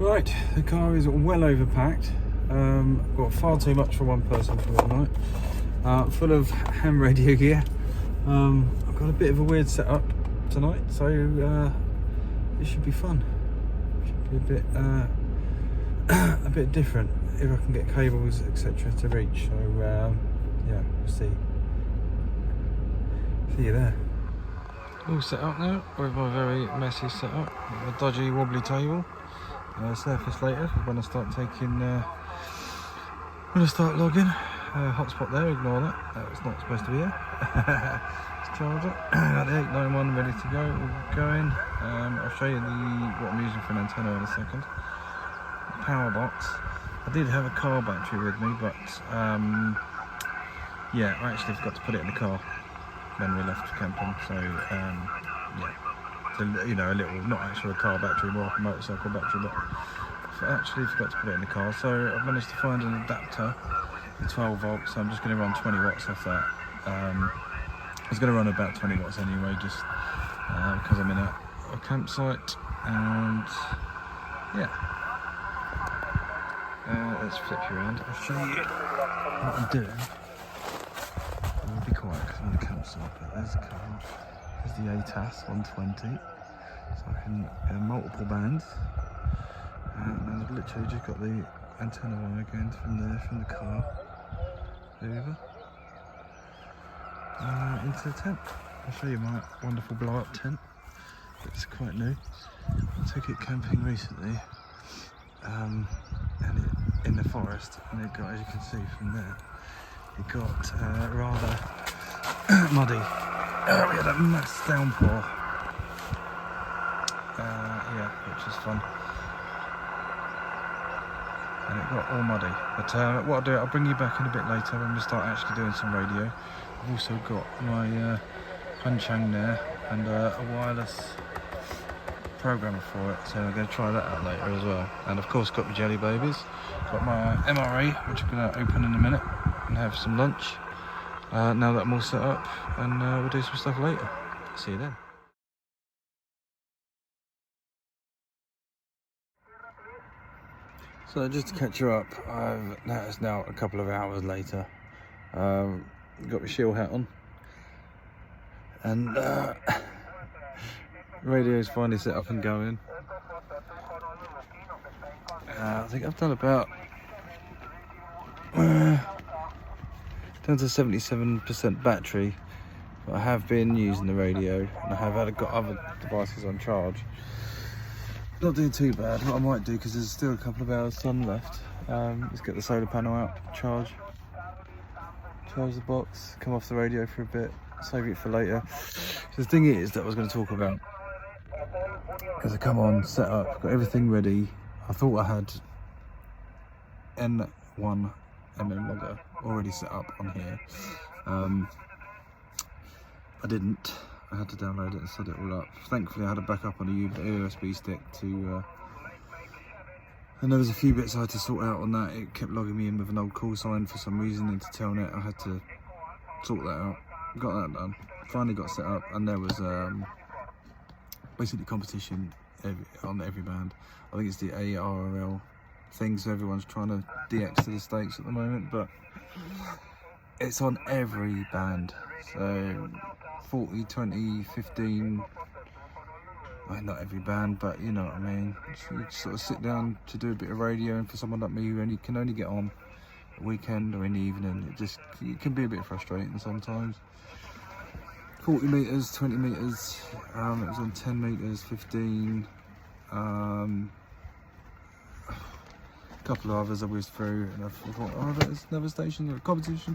Right, the car is well overpacked. Got far too much for one person for one night. Full of ham radio gear. I've got a bit of a weird setup tonight, so it should be fun. Should be a bit different if I can get cables etc. to reach. So yeah, we'll see. See you there. All set up now with my very messy setup. A dodgy wobbly table. Surface later when I start taking, when I start logging. Hotspot there, ignore that. That was not supposed to be there. Let's charge it. Got the 891 ready to go. All going. I'll show you what I'm using for an antenna in a second. Power box. I did have a car battery with me, but yeah, I actually forgot to put it in the car when we left camping. So yeah. So, you know, a little, not actually a car battery, more like a motorcycle battery, but I actually forgot to put it in the car. So I've managed to find an adapter, the 12 volts, so I'm just going to run 20 watts off that. I was going to run about 20 watts anyway, just because I'm in a campsite, and yeah. Let's flip you around, I'll show you what I'm doing. I'll be quiet because I'm in a campsite, but there's the card. There's the ATAS 120, so I can multiple bands, and I've literally just got the antenna wire going from the car over into the tent. I'll show you my wonderful blow up tent. It's quite new. I took it camping recently, and it in the forest, and it got, as you can see from there, it got rather muddy. We had a mass downpour, yeah, which is fun, and it got all muddy. But what I'll do, I'll bring you back in a bit later when we start actually doing some radio. I've also got my Hunchang there, and a wireless programmer for it, so I'm going to try that out later as well. And of course got my jelly babies, got my MRE, which I'm going to open in a minute and have some lunch. Now that I'm all set up, and we'll do some stuff later. See you then. So just to catch you up, it's now a couple of hours later. Got my shield hat on, and radio's finally set up and going. I think I've done about down to 77% battery, but I have been using the radio, and I have got other devices on charge. Not doing too bad. What I might do, because there's still a couple of hours sun left, is get the solar panel out, charge the box, come off the radio for a bit, save it for later. So the thing is that I was going to talk about, as I come on, set up, got everything ready. I thought I had N1 logger already set up on here. I didn't. I had to download it and set it all up. Thankfully I had a backup on a USB stick to and there was a few bits I had to sort out on that. It kept logging me in with an old call sign for some reason into Telnet. I had to sort that out. Got that done. Finally got set up, and there was basically competition on every band. I think it's the ARRL thing, so everyone's trying to DX to the States at the moment, but it's on every band. So 40, 20, 15, well, not every band, but you know what I mean. So you sort of sit down to do a bit of radio, and for someone like me who can only get on a weekend or in the evening, it can be a bit frustrating sometimes. 40 metres, 20 metres, it was on 10 metres, 15, a couple of others I whizzed through, and I thought, oh, there's another station, competition.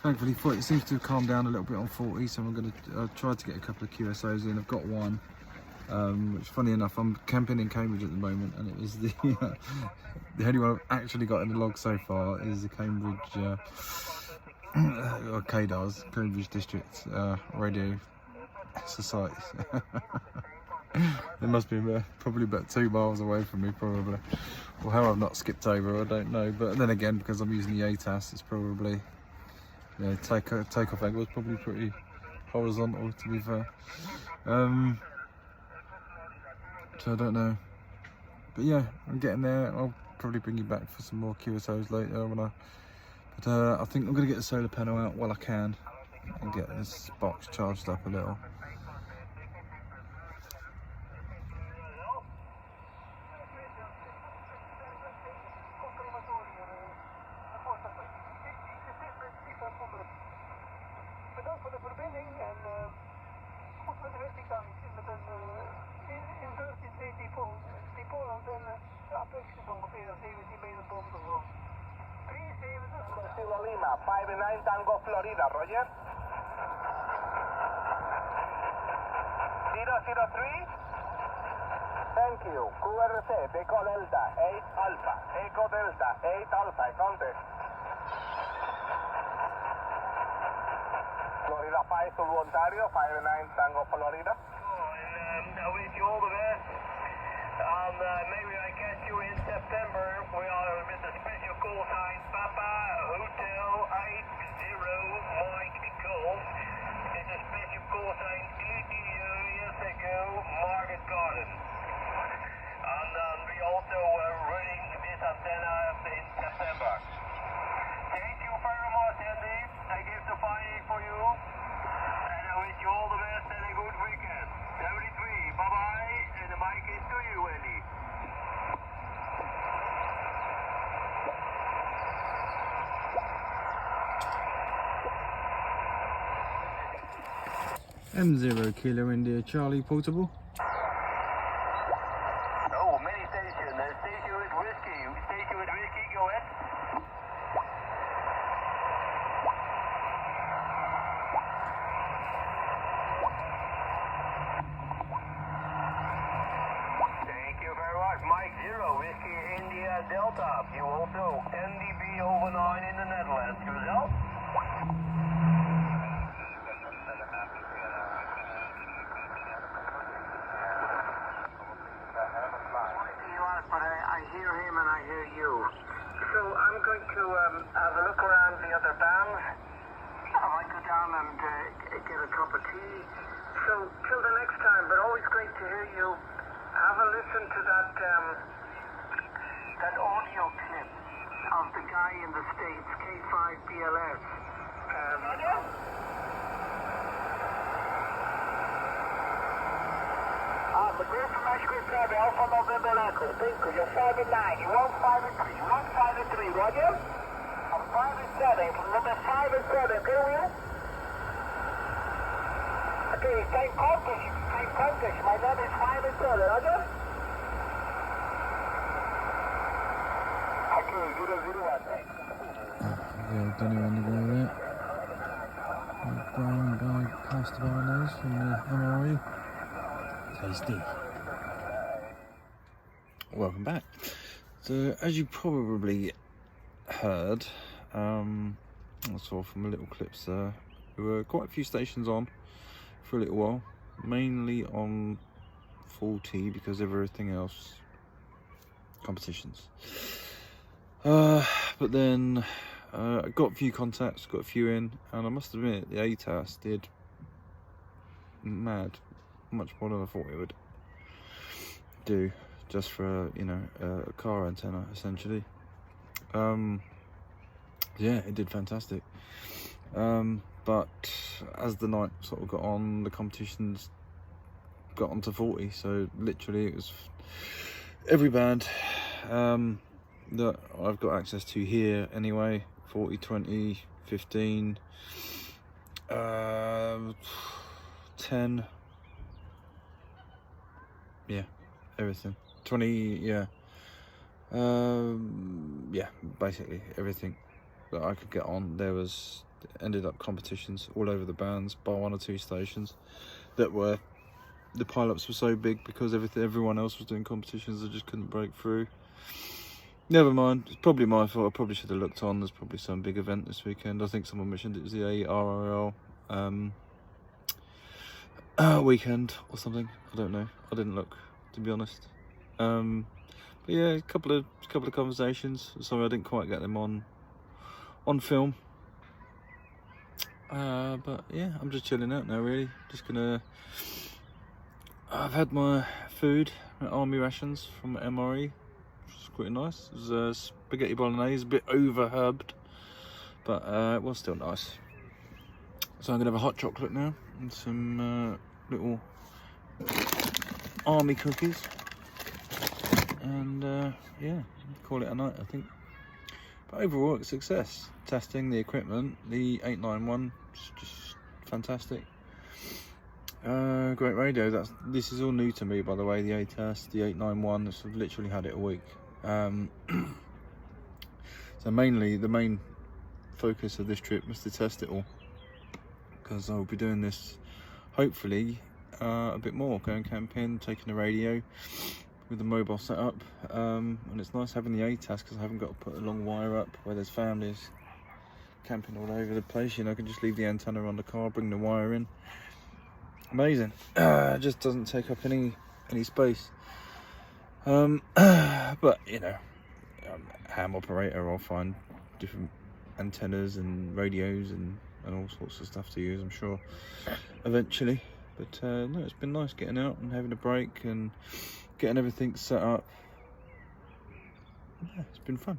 Thankfully, it seems to have calmed down a little bit on 40, so I'll try to get a couple of QSOs in. I've got one, which, funny enough, I'm camping in Cambridge at the moment, and it was the only one I've actually got in the log so far is the Cambridge, or KDARS, Cambridge District Radio Society. It must be probably about 2 miles away from me, probably. Well, how I've not skipped over, I don't know. But then again, because I'm using the ATAS, it's probably, you know, takeoff angle is probably pretty horizontal, to be fair. So I don't know. But yeah, I'm getting there. I'll probably bring you back for some more QSOs later when I think I'm going to get the solar panel out while I can and get this box charged up a little. Bedankt voor de verbinding en goed met de richting dan met een inverted dipoolantenne. De apex is ongeveer 17 meter boven de grond. 73. Kilo Lima, 59 Tango Florida, Roger. 003. Thank you. QRC, Echo Delta, 8 Alpha. Echo Delta, 8 Alpha, contact. Florida 5 to Ontario, 59 Tango Florida. I wish you all the best. Maybe I catch you in September. We are with a special call sign Papa Hotel 80 Mike Golf. It's a special call sign 80 years ago, Market Garden. And we also running this antenna in September. Thank you very much, Andy. I give the finding for you. And I wish you all the best and a good weekend. 73, bye-bye. And the mic is to you, Andy. M0 Kilo India Charlie portable. Oh, many station. Station with whiskey. Station with whiskey, go ahead. Thank you very much. Mike 0, Whiskey India Delta. You also NDB over 9 in the Netherlands. Yourself? But I hear him and I hear you. So I'm going to have a look around the other bands. I might go down and get a cup of tea. So till the next time, but always great to hear you. Have a listen to that audio clip of the guy in the States, K5BLS. The group from my script driver, Alpha November Echo. Thank you. You're 5 and 9. You want 5 and 3. You want 5 and 3, Roger? I'm 5 and 7. From number 5 and 7. Okay, Will? Okay, time contact. Time contact. My number is 5 and 7, Roger? Okay, 001. Thanks. Yeah, don't know anything about that. Brown bag pasta bolognese from the MRE. Tasty. Welcome back. So, as you probably heard, I saw from the little clips there, there were quite a few stations on for a little while, mainly on 40 because of everything else, competitions. But then I got a few contacts, got a few in, and I must admit the ATAS did much more than I thought it would do, just for a car antenna essentially. Yeah, it did fantastic. But as the night sort of got on, the competitions got onto 40, so literally it was every band that I've got access to here anyway. 40, 20, 15, 10, yeah, everything. 20, yeah, yeah, basically everything that I could get on. There was ended up competitions all over the bands, by 1 or 2 stations that were, the pileups were so big because everyone else was doing competitions, I just couldn't break through. Never mind, it's probably my fault. I probably should have looked on. There's probably some big event this weekend. I think someone mentioned it was the ARRL weekend or something. I don't know. I didn't look, to be honest. But yeah, a couple of conversations. Sorry I didn't quite get them on film. But yeah, I'm just chilling out now really. Just gonna I've had my food, army rations from MRE, which is quite nice. It was spaghetti bolognese, a bit over herbed, but it was still nice. So I'm gonna have a hot chocolate now and some little army cookies, and yeah, call it a night, I think. But overall, it's a success. Testing the equipment, the 891, just fantastic. Great radio. This is all new to me, by the way. The ATAS, the 891. I've literally had it a week. So mainly, the main focus of this trip was to test it all, because I'll be doing this hopefully a bit more, going camping, taking the radio with the mobile setup, and it's nice having the ATAS because I haven't got to put a long wire up where there's families camping all over the place. You know, I can just leave the antenna on the car, bring the wire in. Amazing. It just doesn't take up any space. But you know, ham operator, I'll find different antennas and radios and all sorts of stuff to use, I'm sure, eventually. But no, it's been nice getting out and having a break and getting everything set up. Yeah, it's been fun.